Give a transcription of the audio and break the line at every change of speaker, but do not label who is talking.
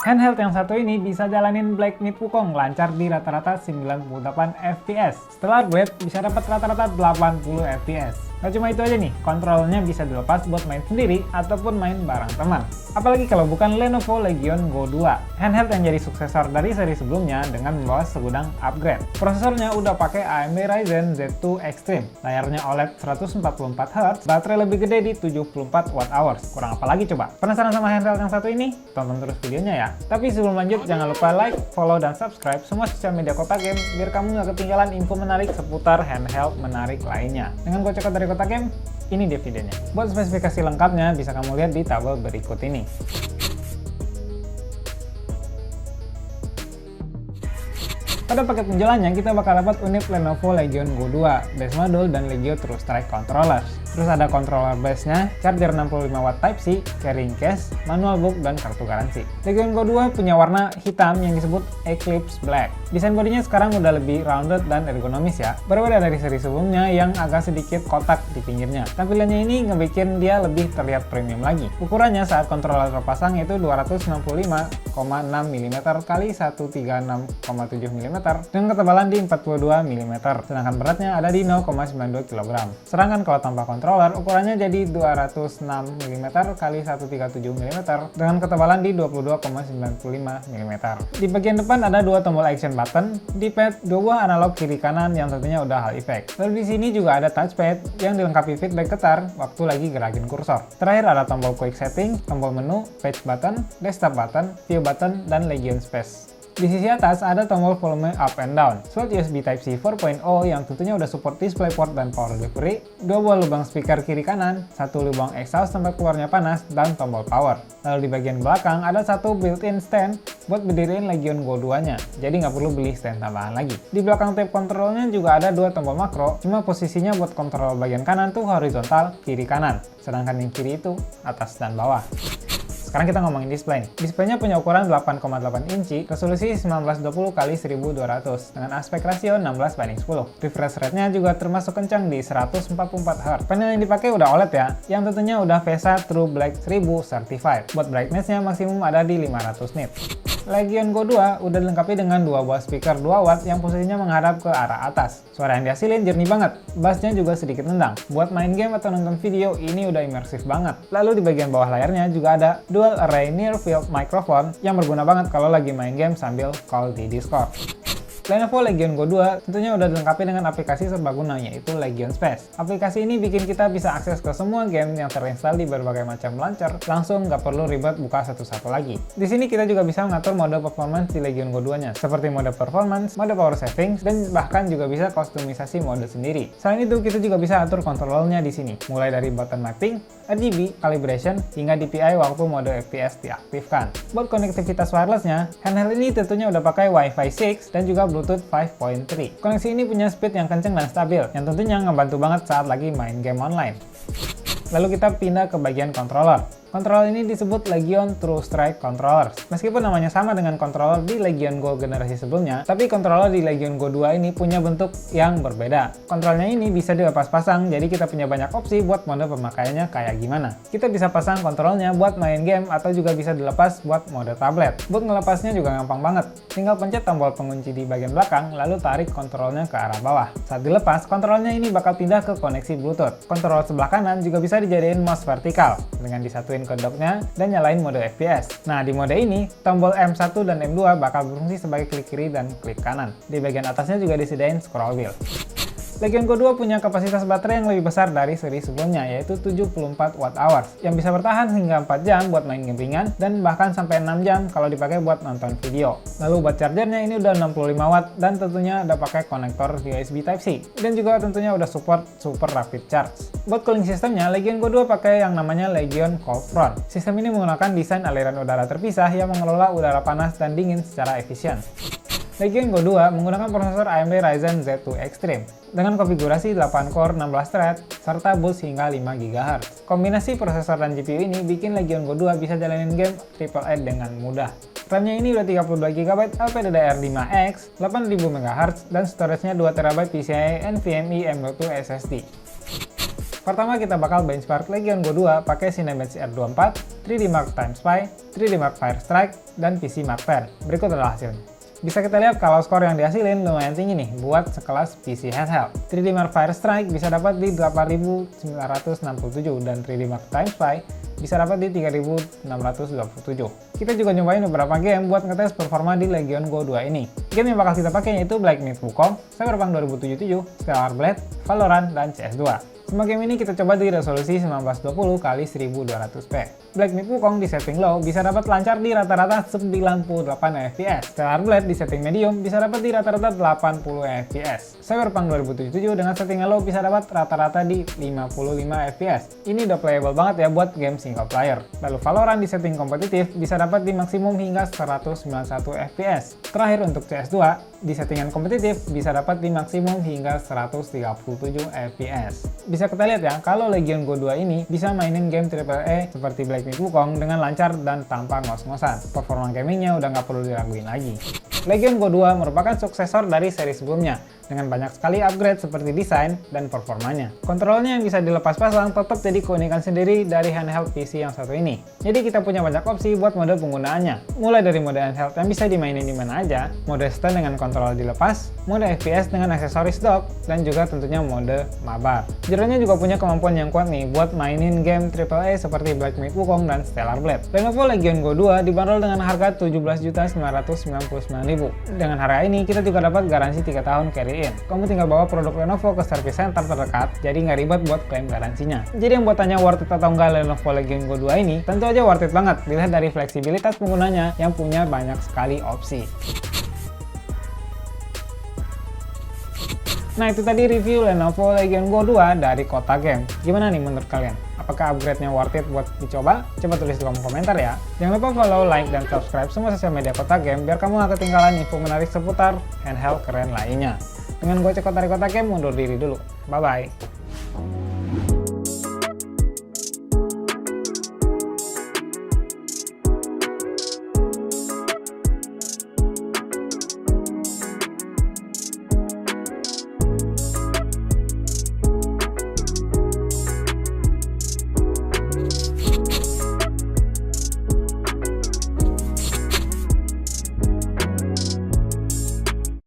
Handheld yang satu ini bisa jalanin Black Myth Wukong lancar di rata-rata 98 fps. Setelah upgrade bisa dapat rata-rata 80 fps. Gak cuma itu aja nih, kontrolnya bisa dilepas buat main sendiri ataupun main bareng teman. Apalagi kalau bukan Lenovo Legion Go 2, handheld yang jadi suksesor dari seri sebelumnya dengan membawa segudang upgrade. Prosesornya udah pakai AMD Ryzen Z2 Extreme, layarnya OLED 144Hz, baterai lebih gede di 74 Wh. Kurang apa lagi coba? Penasaran sama handheld yang satu ini? Tonton terus videonya ya. Tapi sebelum lanjut, jangan lupa like, follow, dan subscribe semua sosial media Kota Game biar kamu nggak ketinggalan info menarik seputar handheld menarik lainnya. Dengan kocok dari Kota Game, ini dia videonya. Buat spesifikasi lengkapnya bisa kamu lihat di tabel berikut ini. Pada paket penjualannya kita bakal dapat unit Lenovo Legion Go 2, base module, dan Legio True Strike controller. Terus ada controller base-nya, charger 65W Type-C, carrying case, manual book, dan kartu garansi. Legion Go 2 punya warna hitam yang disebut Eclipse Black. Desain bodinya sekarang udah lebih rounded dan ergonomis ya, berbeda dari seri sebelumnya yang agak sedikit kotak di pinggirnya. Tampilannya ini ngebikin dia lebih terlihat premium lagi. Ukurannya saat controller terpasang yaitu 265,6 mm x 136,7 mm dengan ketebalan di 42 mm, sedangkan beratnya ada di 0,92 kg. Sedangkan kalau tanpa controller, ukurannya jadi 206 mm x 137 mm dengan ketebalan di 22,95 mm. Di bagian depan ada dua tombol action button, D-pad, dua buah analog kiri kanan yang tentunya udah Hall effect. Lalu di sini juga ada touchpad yang dilengkapi feedback getar waktu lagi gerakin kursor. Terakhir ada tombol quick setting, tombol menu, page button, desktop button, view button, dan Legion Space. Di sisi atas ada tombol volume up and down, slot USB Type-C 4.0 yang tentunya udah support DisplayPort dan power delivery, dua buah lubang speaker kiri kanan, satu lubang exhaust tempat keluarnya panas, dan tombol power. Lalu di bagian belakang ada satu built-in stand buat berdiriin Legion Go 2-nya, jadi nggak perlu beli stand tambahan lagi. Di belakang tab kontrolnya juga ada dua tombol makro, cuma posisinya buat kontrol bagian kanan tuh horizontal, kiri kanan, sedangkan yang kiri itu atas dan bawah. Sekarang kita ngomongin display. Displaynya punya ukuran 8,8 inci, resolusi 1920x1200 dengan aspek rasio 16:10. Refresh rate-nya juga termasuk kencang di 144Hz. Panel yang dipakai udah OLED ya, yang tentunya udah VESA True Black 1000 certified. Buat brightness-nya maksimum ada di 500 nits. Legion Go 2 udah dilengkapi dengan dua buah speaker 2W yang posisinya menghadap ke arah atas. Suara yang dihasilin jernih banget, bassnya juga sedikit nendang. Buat main game atau nonton video, ini udah imersif banget. Lalu di bagian bawah layarnya juga ada dual array near field microphone yang berguna banget kalau lagi main game sambil call di Discord. Lenovo Legion Go 2 tentunya udah dilengkapi dengan aplikasi serbaguna yaitu Legion Space. Aplikasi ini bikin kita bisa akses ke semua game yang terinstall di berbagai macam launcher, langsung nggak perlu ribet buka satu-satu lagi. Di sini kita juga bisa mengatur mode performance di Legion Go 2-nya, seperti mode performance, mode power savings, dan bahkan juga bisa kustomisasi mode sendiri. Selain itu, kita juga bisa atur kontrolnya di sini, mulai dari button mapping, RGB, calibration, hingga DPI waktu mode FPS diaktifkan. Buat konektivitas wirelessnya, handheld ini tentunya udah pakai Wi-Fi 6 dan juga Bluetooth 5.3. Koneksi ini punya speed yang kenceng dan stabil, yang tentunya ngebantu banget saat lagi main game online. Lalu kita pindah ke bagian controller. Controller ini disebut Legion True Strike Controller. Meskipun namanya sama dengan controller di Legion Go generasi sebelumnya, tapi controller di Legion Go 2 ini punya bentuk yang berbeda. Kontrolnya ini bisa dilepas pasang, jadi kita punya banyak opsi buat mode pemakaiannya kayak gimana. Kita bisa pasang kontrolnya buat main game atau juga bisa dilepas buat mode tablet. Buat ngelepasnya juga gampang banget. Tinggal pencet tombol pengunci di bagian belakang, lalu tarik kontrolnya ke arah bawah. Saat dilepas, kontrolnya ini bakal pindah ke koneksi Bluetooth. Kontrol sebelah kanan juga bisa dijadiin mouse vertikal dengan disatuin ke docknya dan nyalain mode FPS. Nah, di mode ini, tombol M1 dan M2 bakal berfungsi sebagai klik kiri dan klik kanan. Di bagian atasnya juga disediain scroll wheel. Legion Go 2 punya kapasitas baterai yang lebih besar dari seri sebelumnya, yaitu 74 Wh, yang bisa bertahan hingga 4 jam buat main game ringan, dan bahkan sampai 6 jam kalau dipakai buat nonton video. Lalu buat chargernya ini udah 65 watt, dan tentunya udah pakai konektor USB Type-C, dan juga tentunya udah support super rapid charge. Buat cooling sistemnya, Legion Go 2 pakai yang namanya Legion Cold Front. Sistem ini menggunakan desain aliran udara terpisah yang mengelola udara panas dan dingin secara efisien. Legion Go 2 menggunakan prosesor AMD Ryzen Z2 Extreme dengan konfigurasi 8 core 16 thread serta boost hingga 5 GHz. Kombinasi prosesor dan GPU ini bikin Legion Go 2 bisa jalanin game AAA dengan mudah. RAM-nya ini udah 32 GB LPDDR5X, 8000 MHz, dan storage-nya 2 TB PCIe NVMe M.2 SSD. Pertama kita bakal benchmark Legion Go 2 pakai Cinebench R24, 3D Mark Time Spy, 3D Mark Fire Strike, dan PC Mark 10. Berikut adalah hasilnya. Bisa kita lihat kalau skor yang dihasilin lumayan tinggi nih buat sekelas PC handheld. 3D Mark Fire Strike bisa dapat di 8967 dan 3D Mark Time Spy bisa dapat di 3627. Kita juga nyobain beberapa game buat ngetes performa di Legion Go 2 ini. Game yang bakal kita pakai yaitu Black Myth Wukong, Cyberpunk 2077, Stellar Blade, Valorant, dan CS2. Semua game ini kita coba di resolusi 1920x1200p. Black Myth Wukong di setting low bisa dapat lancar di rata-rata 98 fps. Stellar Blade di setting medium bisa dapat di rata-rata 80 fps. Cyberpunk 2077 dengan setting low bisa dapat rata-rata di 55 fps. Ini udah playable banget ya buat game single player. Lalu Valorant di setting kompetitif bisa dapat di maksimum hingga 191 fps. Terakhir untuk CS2 di settingan kompetitif bisa dapat di maksimum hingga 137 fps. Bisa kita lihat ya, kalau Legion Go 2 ini bisa mainin game AAA seperti Black Myth Wukong dengan lancar dan tanpa ngos-ngosan. Performa gamingnya udah nggak perlu diraguin lagi. Legion Go 2 merupakan suksesor dari seri sebelumnya, dengan banyak sekali upgrade seperti desain dan performanya. Kontrolnya yang bisa dilepas pasang tetap jadi keunikan sendiri dari handheld PC yang satu ini. Jadi kita punya banyak opsi buat mode penggunaannya. Mulai dari mode handheld yang bisa dimainin di mana aja, mode stand dengan kontrol dilepas, mode FPS dengan aksesoris dock, dan juga tentunya mode mabar. Jeronya juga punya kemampuan yang kuat nih buat mainin game AAA seperti Black Myth Wukong dan Stellar Blade. Lenovo Legion Go 2 dibanderol dengan harga Rp17.999.000. Dengan harga ini kita juga dapat garansi 3 tahun carry in. Kamu tinggal bawa produk Lenovo ke service center terdekat, jadi nggak ribet buat klaim garansinya. Jadi yang buat tanya worth it atau enggak Lenovo Legion Go 2 ini, tentu aja worth it banget dilihat dari fleksibilitas penggunanya yang punya banyak sekali opsi. Nah itu tadi review Lenovo Legion Go 2 dari Kota Game. Gimana nih menurut kalian? Apakah upgrade-nya worth it buat dicoba? Coba tulis di kolom komentar ya. Jangan lupa follow, like, dan subscribe semua sosial media Kota Game biar kamu gak ketinggalan info menarik seputar handheld keren lainnya. Dengan gue Ceko dari Kota Game, mundur diri dulu. Bye-bye.